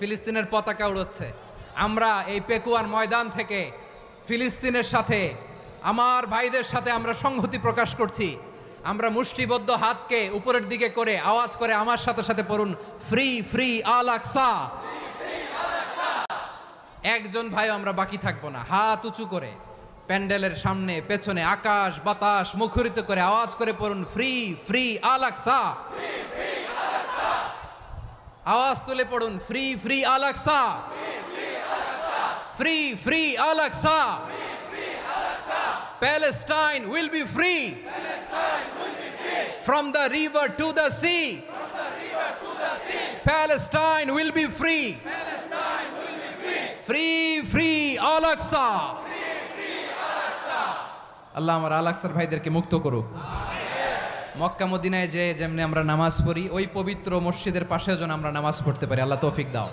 ফিলিস্তিনের পতাকা উড়োচ্ছে। আমরা এই পেকুয়ার ময়দান থেকে ফিলিস্তিনের সাথে, আমার ভাইদের সাথে আমরা সংহতি প্রকাশ করছি। আমরা মুষ্টিবদ্ধ হাতকে উপরের দিকে করে আওয়াজ করে আমার সাথে সাথে পড়ুন, ফ্রি ফ্রি আল আকসা। একজন ভাই আমরা বাকি থাকবো না। হাত উঁচু করে প্যান্ডেলের সামনে পেছনে আকাশ বাতাস মুখরিত করে আওয়াজ করে পড়ুন, ফ্রি ফ্রি আল আকসা। আওয়াজ তুলে পড়ুন, free free Al Aqsa, free free Al Aqsa. Palestine will be free from the river to the sea. Palestine will be free. Free free Al Aqsa. আল্লাহ আমার আল আকসার ভাইদেরকে মুক্ত করুক। মক্কা মদিনায় যে যেমনি আমরা নামাজ পড়ি, ওই পবিত্র মসজিদের পাশে যেন আমরা নামাজ পড়তে পারি। আল্লাহ তৌফিক দাও।